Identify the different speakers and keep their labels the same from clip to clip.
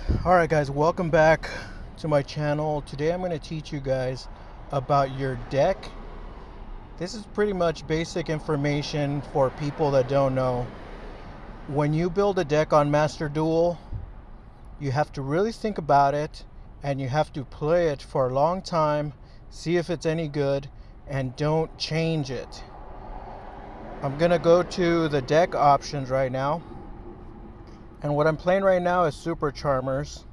Speaker 1: Alright guys, welcome back to my channel. Today I'm going to teach you guys about your deck. This is pretty much basic information for people that don't know. When you build a deck on Master Duel, you have to really think about it and you have to play it for a long time, see if it's any good, and don't change it. I'm going to go to the deck options right now. And what I'm playing right now is Super Charmers,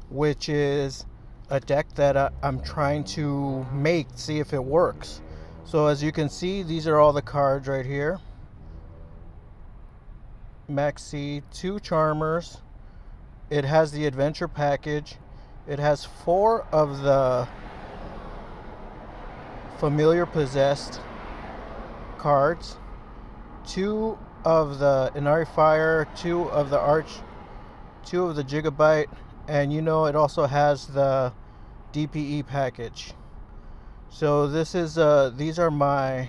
Speaker 1: which is a deck that I'm trying to make, see if it works. So as you can see, these are all the cards right here. Maxi, 2 Charmers. It has the adventure package. It has 4 of the familiar possessed cards, 2 of the Inari Fire, 2 of the Arch, 2 of the Gigabyte, and it also has the DPE package. So this is these are my,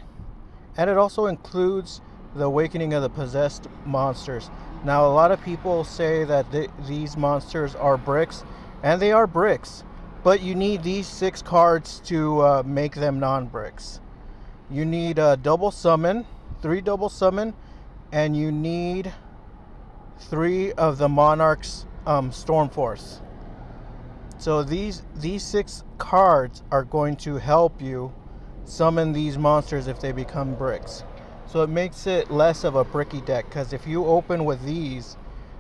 Speaker 1: and it also includes the Awakening of the Possessed monsters. Now a lot of people say that these monsters are bricks, and they are bricks, but you need these 6 cards to make them non-bricks. You need a double summon, 3 double summon, and you need 3 of the Monarch's Storm Force. So these 6 cards are going to help you summon these monsters if they become bricks. So it makes it less of a bricky deck, because if you open with these,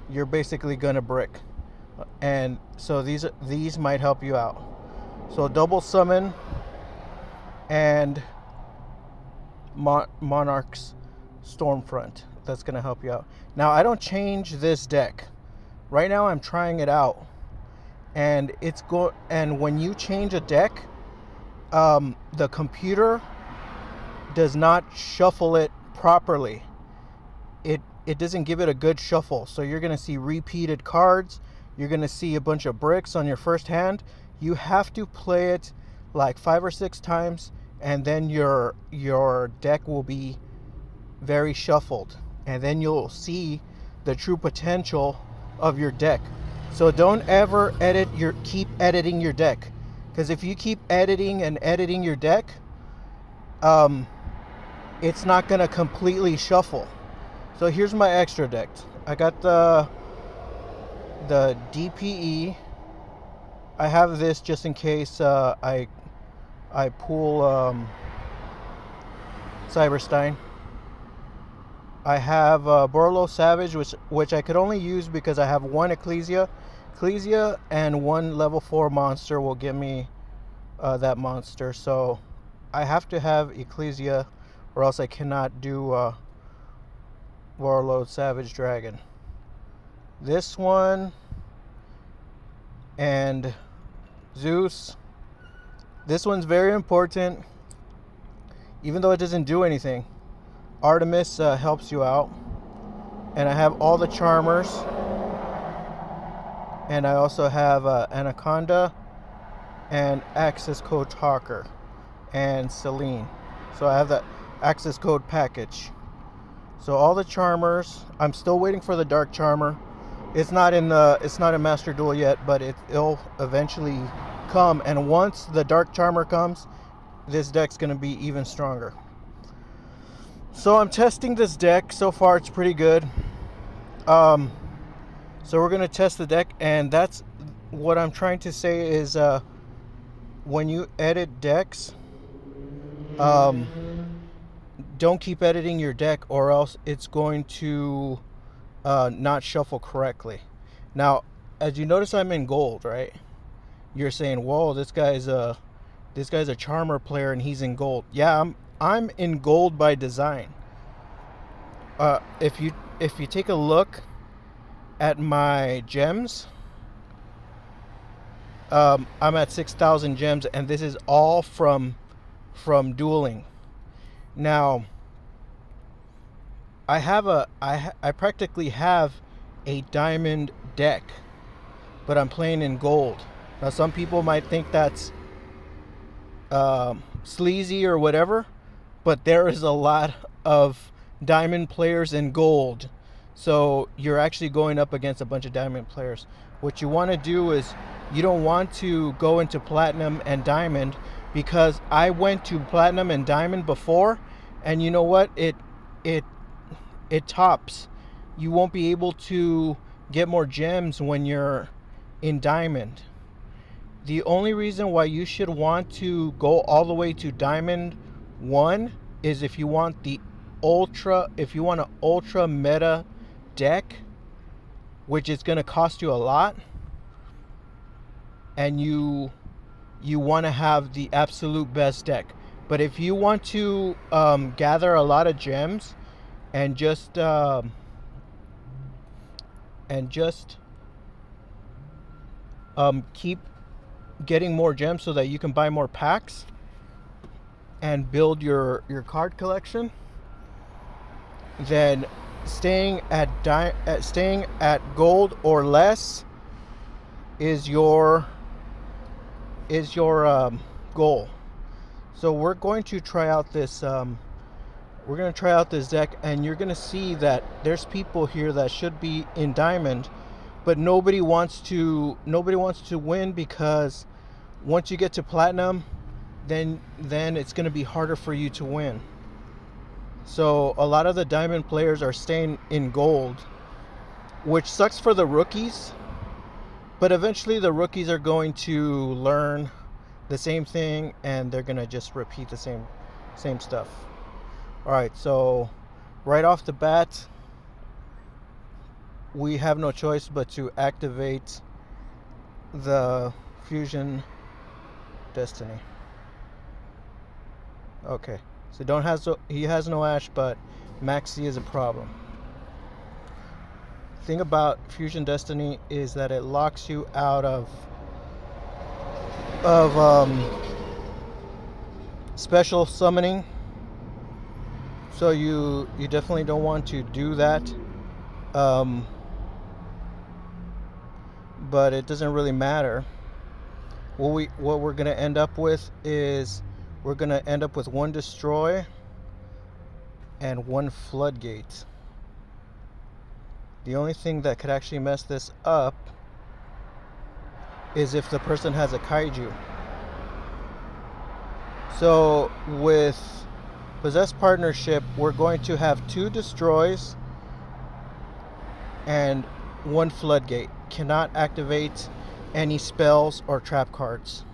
Speaker 1: you're basically gonna brick. And so these might help you out. So double summon and Monarch's Stormfront. That's going to help you out. Now, I don't change this deck. Right now, I'm trying it out. And and when you change a deck, the computer does not shuffle it properly. It doesn't give it a good shuffle. So you're going to see repeated cards. You're going to see a bunch of bricks on your first hand. You have to play it like 5 or 6 times, and then your deck will be very shuffled, and then you'll see the true potential of your deck. So don't ever keep editing your deck, because if you keep editing your deck, it's not going to completely shuffle. So here's my extra deck. I got the DPE. I have this just in case I pull Cyberstein. I have Borlo Savage, which I could only use because I have 1 Ecclesia, and 1 level 4 monster will give me that monster. So I have to have Ecclesia, or else I cannot do Borlo Savage Dragon. This one and Zeus. This one's very important, even though it doesn't do anything. Artemis helps you out. And I have all the Charmers. And I also have Anaconda and Access Code Talker and Celine. So I have the Access Code package. So all the Charmers. I'm still waiting for the Dark Charmer. It's not in Master Duel yet, but it'll eventually come. And once the Dark Charmer comes, this deck's going to be even stronger. So I'm testing this deck. So far it's pretty good. So we're going to test the deck, and that's what I'm trying to say is when you edit decks, don't keep editing your deck, or else it's going to not shuffle correctly. Now, as you notice, I'm in gold, right? You're saying, whoa, this guy's a Charmer player and he's in gold. Yeah, I'm in gold by design. If you take a look at my gems, I'm at 6,000 gems, and this is all from dueling. Now, I practically have a diamond deck, but I'm playing in gold. Now, some people might think that's sleazy or whatever, but there is a lot of diamond players in gold So you're actually going up against a bunch of diamond players. What you want to do is you don't want to go into platinum and diamond, because I went to platinum and diamond before, and you know what? It it tops. You won't be able to get more gems when you're in diamond. The only reason why you should want to go all the way to diamond 1 is if you want an ultra meta deck, which is going to cost you a lot, and you want to have the absolute best deck. But if you want to gather a lot of gems and just keep getting more gems so that you can buy more packs and build your card collection, then staying at gold or less is your goal. So we're going to try out this deck, and you're going to see that there's people here that should be in diamond, but nobody wants to win, because once you get to platinum, then it's going to be harder for you to win. So a lot of the diamond players are staying in gold, which sucks for the rookies, but eventually the rookies are going to learn the same thing, and they're going to just repeat the same stuff. All right, so right off the bat, we have no choice but to activate the Fusion Destiny. Okay, so he has no Ash, but Maxi is a problem. Thing about Fusion Destiny is that it locks you out of special summoning, so you definitely don't want to do that. But it doesn't really matter. What we're gonna end up with is we're gonna end up with 1 destroy and 1 floodgate. The only thing that could actually mess this up is if the person has a kaiju. So with Possessed Partnership, we're going to have 2 destroys and 1 floodgate. Cannot activate any spells or trap cards.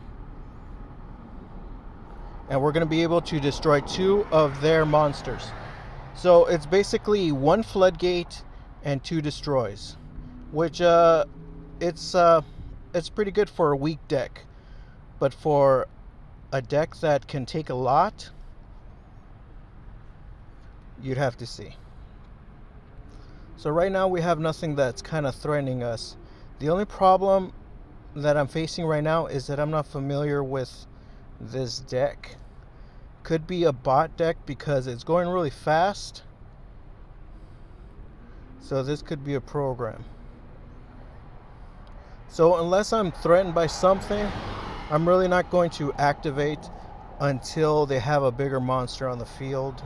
Speaker 1: And we're going to be able to destroy 2 of their monsters. So it's basically 1 floodgate and 2 destroys, which it's pretty good for a weak deck. But for a deck that can take a lot, you'd have to see. So right now we have nothing that's kind of threatening us. The only problem that I'm facing right now is that I'm not familiar with this deck. Could be a bot deck because it's going really fast. So this could be a program. So unless I'm threatened by something, I'm really not going to activate until they have a bigger monster on the field.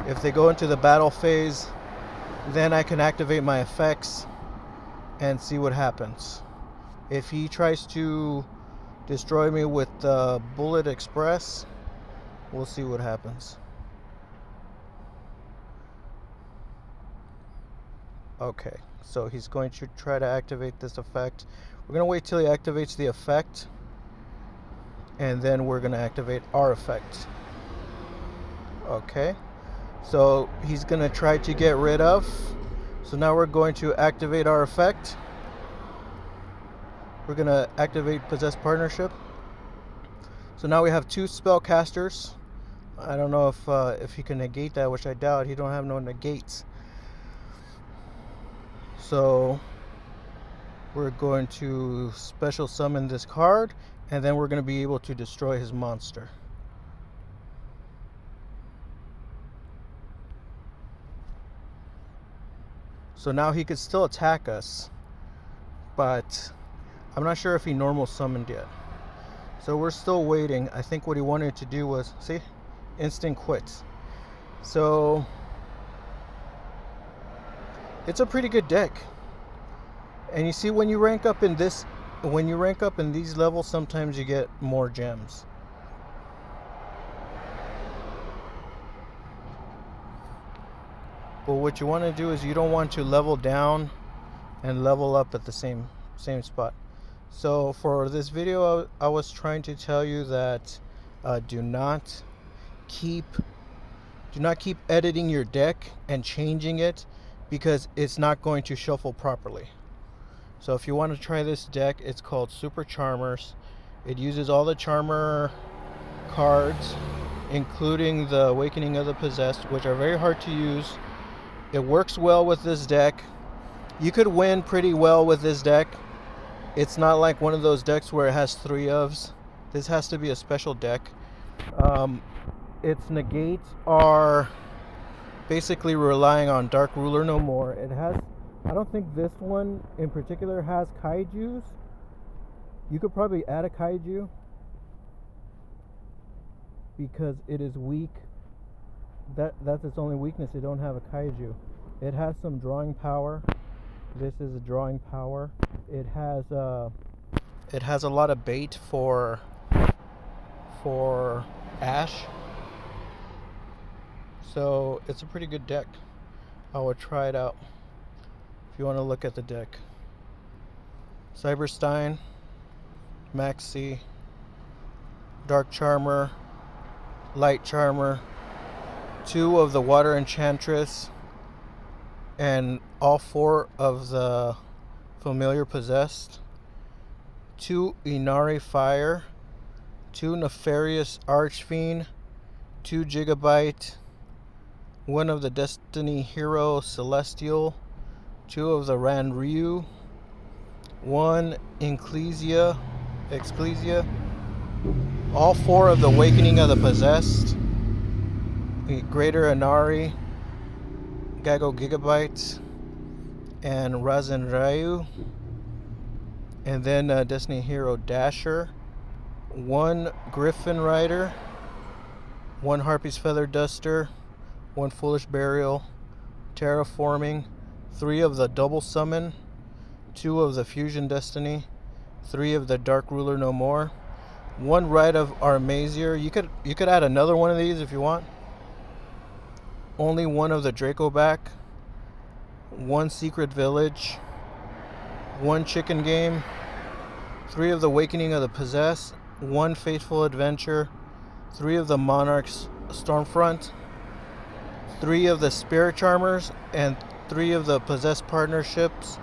Speaker 1: If they go into the battle phase, then I can activate my effects and see what happens. If he tries to destroy me with the Bullet Express, we'll see what happens. Okay, so he's going to try to activate this effect. We're going to wait till he activates the effect, and then we're going to activate our effect. Okay, so he's going to try to get rid of. So now we're going to activate our effect. We're going to activate Possessed Partnership. So now we have 2 spellcasters. I don't know if he can negate that, which I doubt. He don't have no negates. So we're going to special summon this card, and then we're going to be able to destroy his monster. So now he could still attack us, but I'm not sure if he normal summoned yet. So we're still waiting. I think what he wanted to do was, see, instant quits. So It's a pretty good deck. And you see, when you rank up in these levels, sometimes you get more gems. But what you want to do is you don't want to level down and level up at the same spot. So for this video, I was trying to tell you that do not keep editing your deck and changing it, because it's not going to shuffle properly. So if you want to try this deck, it's called Super Charmers. It uses all the Charmer cards, including the Awakening of the Possessed, which are very hard to use. It works well with this deck. You could win pretty well with this deck. It's not like one of those decks where it has 3 ofs. This has to be a special deck. Its negates are basically relying on Dark Ruler No More. I don't think this one in particular has kaijus. You could probably add a kaiju because it is weak. That's its only weakness. It don't have a kaiju. It has some drawing power. This is a drawing power. It has a lot of bait for Ash. So it's a pretty good deck. I would try it out if you want to look at the deck. Cyberstein, Maxi, Dark Charmer, Light Charmer, 2 of the Water Enchantress, and all 4 of the Familiar Possessed, 2 Inari Fire, 2 Nefarious Archfiend, 2 Gigabyte, 1 of the Destiny Hero Celestial, 2 of the Ranryu, 1 Ecclesia, all 4 of the Awakening of the Possessed, Greater Inari, Gago Gigabyte, and Razan Ryu, and then Destiny Hero Dasher, 1 Griffin Rider, 1 Harpy's Feather Duster, 1 Foolish Burial, Terraforming, 3 of the Double Summon, 2 of the Fusion Destiny, 3 of the Dark Ruler No More, 1 Rite of Armazier. You could add another one of these if you want. Only 1 of the Draco back, 1 Secret Village, 1 Chicken Game, 3 of the Awakening of the Possessed, 1 Faithful Adventure, 3 of the Monarch's Stormfront, 3 of the Spirit Charmers, and 3 of the Possessed Partnerships,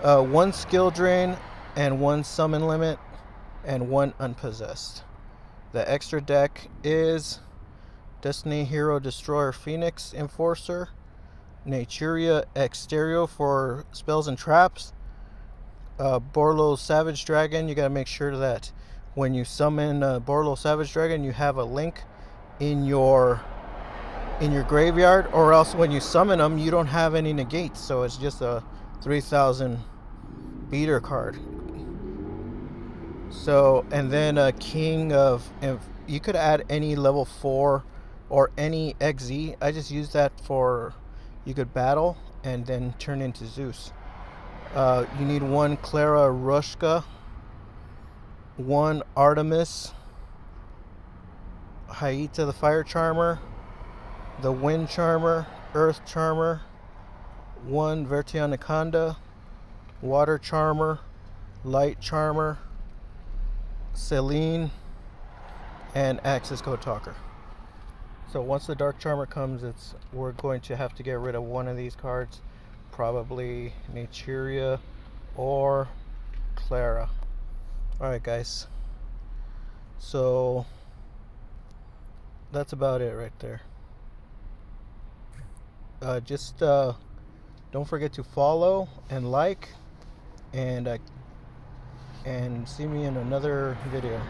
Speaker 1: 1 Skill Drain, and 1 Summon Limit, and 1 Unpossessed. The extra deck is Destiny Hero Destroyer Phoenix Enforcer, Naturia Exterio for spells and traps, Borlo Savage Dragon. You gotta make sure that when you summon Borlo Savage Dragon, you have a link in your graveyard, or else when you summon them, you don't have any negates, so it's just a 3,000 beater card. So, and then a King of, you could add any level 4 or any XZ. I just use that for, you could battle and then turn into Zeus. You need 1 Clara Rushka, 1 Artemis, Haita the Fire Charmer, the Wind Charmer, Earth Charmer, 1 Vertianaconda, Water Charmer, Light Charmer, Celine, and Access Code Talker. So once the Dark Charmer comes, we're going to have to get rid of one of these cards, probably Naturia or Clara. Alright guys, so that's about it right there. Just don't forget to follow and like, and see me in another video.